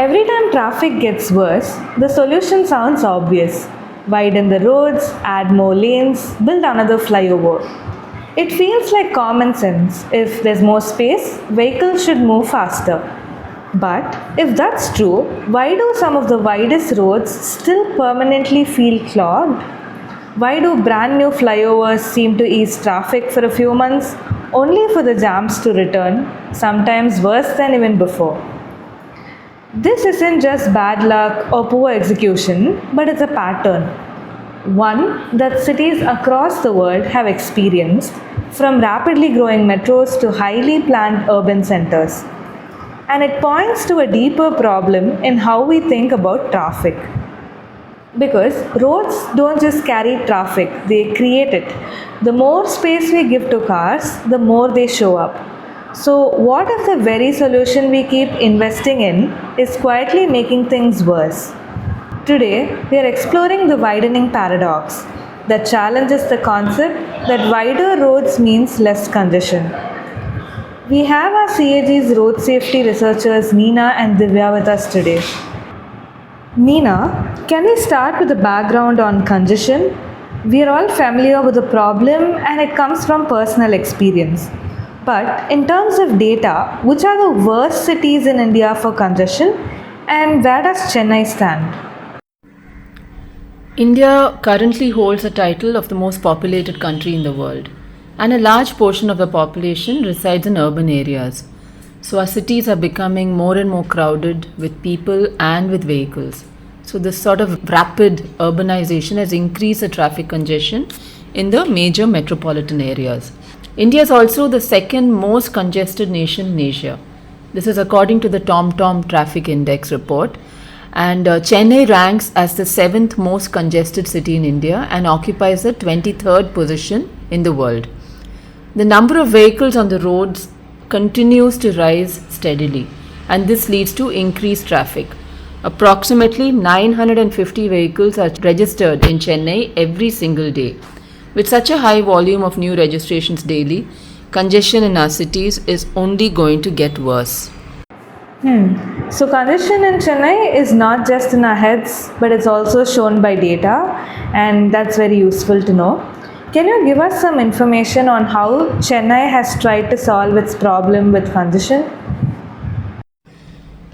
Every time traffic gets worse, the solution sounds obvious. Widen the roads, add more lanes, build another flyover. It feels like common sense. If there's more space, vehicles should move faster. But if that's true, why do some of the widest roads still permanently feel clogged? Why do brand new flyovers seem to ease traffic for a few months, only for the jams to return, sometimes worse than even before? This isn't just bad luck or poor execution, but it's a pattern. One that cities across the world have experienced, from rapidly growing metros to highly planned urban centers. And it points to a deeper problem in how we think about traffic. Because roads don't just carry traffic, they create it. The more space we give to cars, the more they show up. So, what if the very solution we keep investing in is quietly making things worse? Today, we are exploring the widening paradox that challenges the concept that wider roads means less congestion. We have our CAG's road safety researchers Neena and Divya with us today. Neena, can we start with the background on congestion? We are all familiar with the problem and it comes from personal experience. But in terms of data, which are the worst cities in India for congestion and where does Chennai stand? India currently holds the title of the most populated country in the world, and a large portion of the population resides in urban areas. So our cities are becoming more and more crowded with people and with vehicles. So this sort of rapid urbanization has increased the traffic congestion in the major metropolitan areas. India is also the second most congested nation in Asia. This is according to the TomTom Traffic Index report. And Chennai ranks as the 7th most congested city in India and occupies the 23rd position in the world. The number of vehicles on the roads continues to rise steadily, and this leads to increased traffic. Approximately 950 vehicles are registered in Chennai every single day. With such a high volume of new registrations daily, congestion in our cities is only going to get worse. So congestion in Chennai is not just in our heads, but it's also shown by data, and that's very useful to know. Can you give us some information on how Chennai has tried to solve its problem with congestion?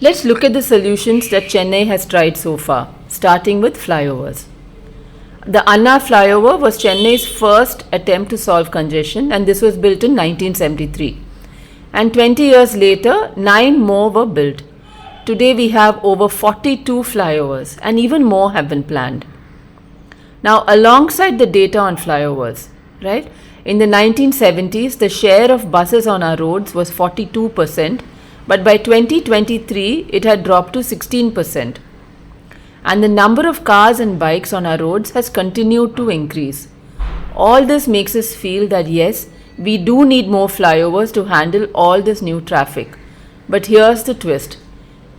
Let's look at the solutions that Chennai has tried so far, starting with flyovers. The Anna flyover was Chennai's first attempt to solve congestion, and this was built in 1973. And 20 years later, 9 more were built. Today we have over 42 flyovers, and even more have been planned. Now, alongside the data on flyovers, right? In the 1970s, the share of buses on our roads was 42%, but by 2023, it had dropped to 16%. And the number of cars and bikes on our roads has continued to increase. All this makes us feel that yes, we do need more flyovers to handle all this new traffic. But here's the twist.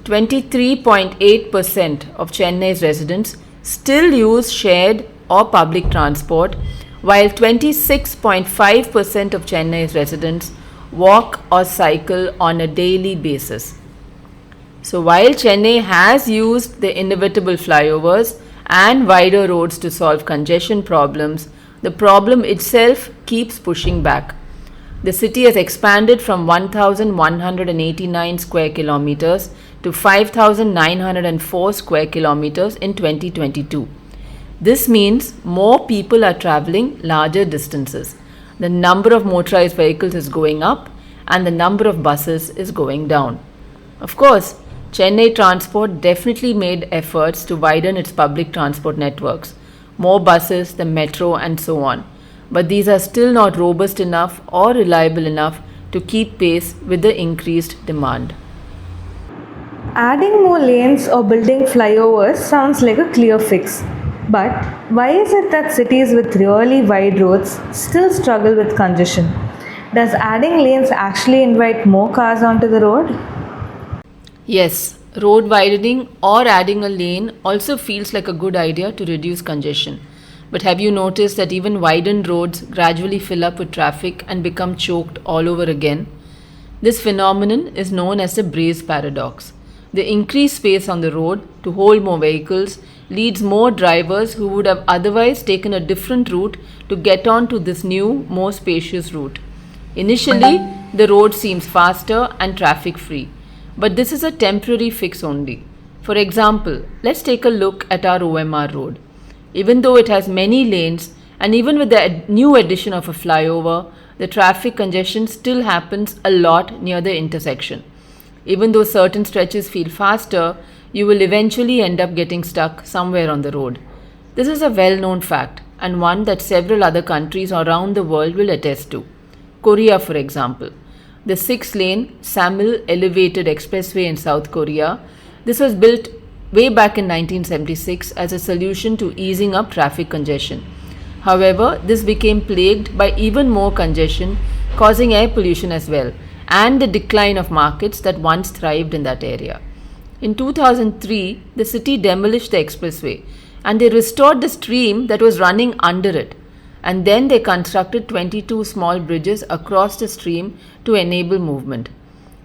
23.8% of Chennai's residents still use shared or public transport, while 26.5% of Chennai's residents walk or cycle on a daily basis. So while Chennai has used the inevitable flyovers and wider roads to solve congestion problems, the problem itself keeps pushing back. The city has expanded from 1,189 square kilometers to 5,904 square kilometers in 2022. This means more people are traveling larger distances. The number of motorized vehicles is going up and the number of buses is going down. Of course, Chennai Transport definitely made efforts to widen its public transport networks, more buses, the metro and so on. But these are still not robust enough or reliable enough to keep pace with the increased demand. Adding more lanes or building flyovers sounds like a clear fix. But why is it that cities with really wide roads still struggle with congestion? Does adding lanes actually invite more cars onto the road? Yes, road widening or adding a lane also feels like a good idea to reduce congestion. But have you noticed that even widened roads gradually fill up with traffic and become choked all over again? This phenomenon is known as the Braze paradox. The increased space on the road to hold more vehicles leads more drivers who would have otherwise taken a different route to get on to this new, more spacious route. Initially, the road seems faster and traffic free, but this is a temporary fix only. For example, let's take a look at our OMR road. Even though it has many lanes, and even with the new addition of a flyover, the traffic congestion still happens a lot near the intersection. Even though certain stretches feel faster, you will eventually end up getting stuck somewhere on the road. This is a well known fact, and one that several other countries around the world will attest to. Korea, for example. The 6-lane Samil Elevated Expressway in South Korea. This was built way back in 1976 as a solution to easing up traffic congestion. However, this became plagued by even more congestion, causing air pollution as well, and the decline of markets that once thrived in that area. In 2003, the city demolished the expressway and they restored the stream that was running under it. And then they constructed 22 small bridges across the stream to enable movement.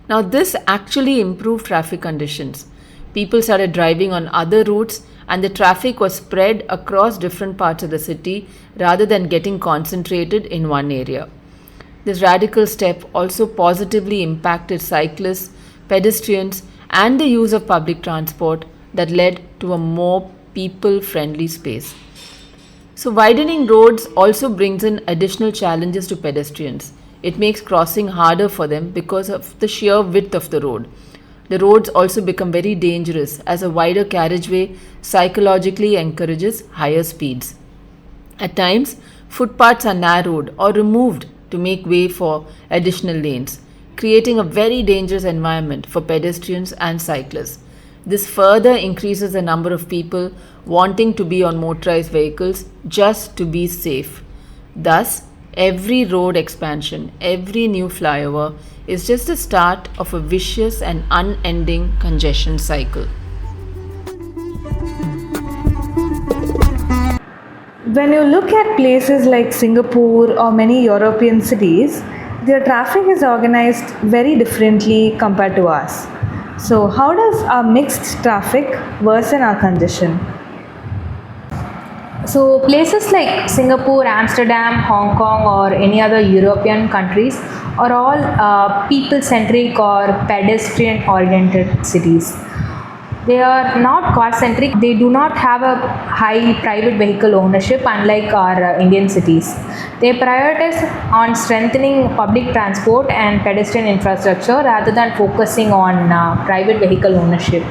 Now, this actually improved traffic conditions. People started driving on other routes and the traffic was spread across different parts of the city rather than getting concentrated in one area. This radical step also positively impacted cyclists, pedestrians, and the use of public transport that led to a more people-friendly space. So, widening roads also brings in additional challenges to pedestrians. It makes crossing harder for them because of the sheer width of the road. The roads also become very dangerous as a wider carriageway psychologically encourages higher speeds. At times, footpaths are narrowed or removed to make way for additional lanes, creating a very dangerous environment for pedestrians and cyclists. This further increases the number of people wanting to be on motorized vehicles just to be safe. Thus, every road expansion, every new flyover is just the start of a vicious and unending congestion cycle. When you look at places like Singapore or many European cities, their traffic is organized very differently compared to us. So, how does our mixed traffic worsen our congestion? So, places like Singapore, Amsterdam, Hong Kong, or any other European countries are all people centric or pedestrian oriented cities. They are not car centric, they do not have a high private vehicle ownership, unlike our Indian cities. They prioritize on strengthening public transport and pedestrian infrastructure rather than focusing on private vehicle ownership.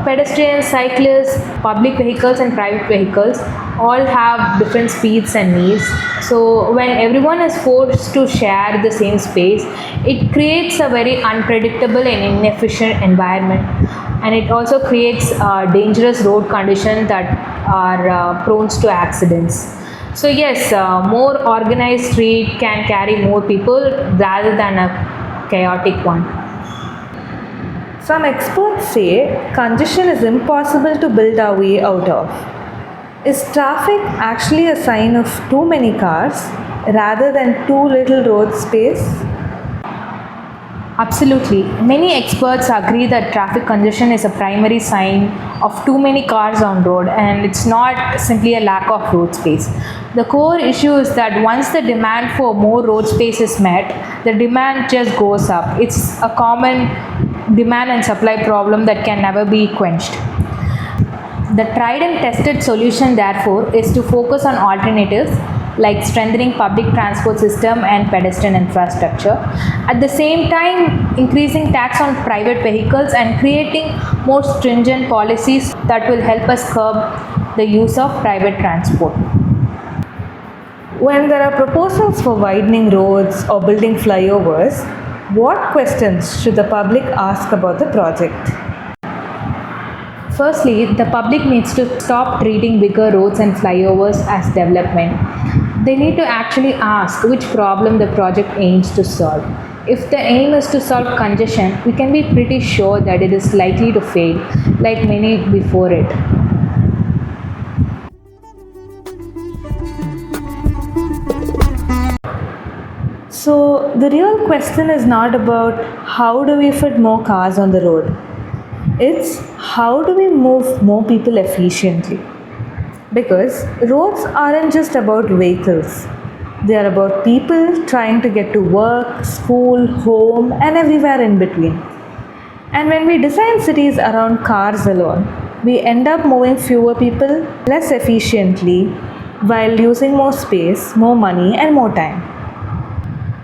Pedestrians, cyclists, public vehicles, and private vehicles all have different speeds and needs. So, when everyone is forced to share the same space, it creates a very unpredictable and inefficient environment, and it also creates dangerous road conditions that are prone to accidents. So, yes, more organized street can carry more people rather than a chaotic one. Some experts say congestion is impossible to build our way out of. Is traffic actually a sign of too many cars rather than too little road space? Absolutely. Many experts agree that traffic congestion is a primary sign of too many cars on road, and it's not simply a lack of road space. The core issue is that once the demand for more road space is met, the demand just goes up. It's a common demand and supply problem that can never be quenched. The tried and tested solution, therefore, is to focus on alternatives like strengthening public transport system and pedestrian infrastructure. At the same time, increasing tax on private vehicles and creating more stringent policies that will help us curb the use of private transport. When there are proposals for widening roads or building flyovers, what questions should the public ask about the project? Firstly, the public needs to stop treating bigger roads and flyovers as development. They need to actually ask which problem the project aims to solve. If the aim is to solve congestion, we can be pretty sure that it is likely to fail, like many before it. So, the real question is not about how do we fit more cars on the road. It's how do we move more people efficiently? Because roads aren't just about vehicles, they are about people trying to get to work, school, home, and everywhere in between. And when we design cities around cars alone, we end up moving fewer people less efficiently while using more space, more money, and more time.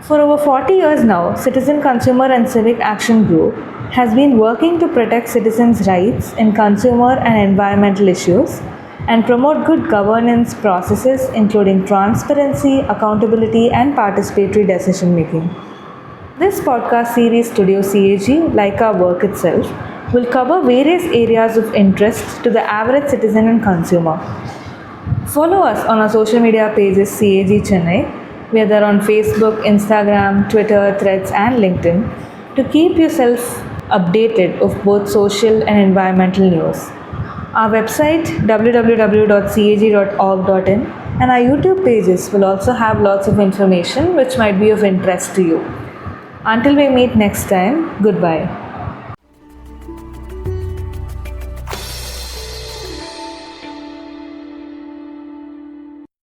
For over 40 years now, Citizen Consumer and Civic Action Group has been working to protect citizens' rights in consumer and environmental issues and promote good governance processes including transparency, accountability, and participatory decision making. This podcast series, Studio CAG, like our work itself, will cover various areas of interest to the average citizen and consumer. Follow us on our social media pages CAG Chennai, whether on Facebook, Instagram, Twitter, Threads, and LinkedIn, to keep yourself updated of both social and environmental news. Our website www.cag.org.in and our YouTube pages will also have lots of information which might be of interest to you. Until we meet next time, goodbye.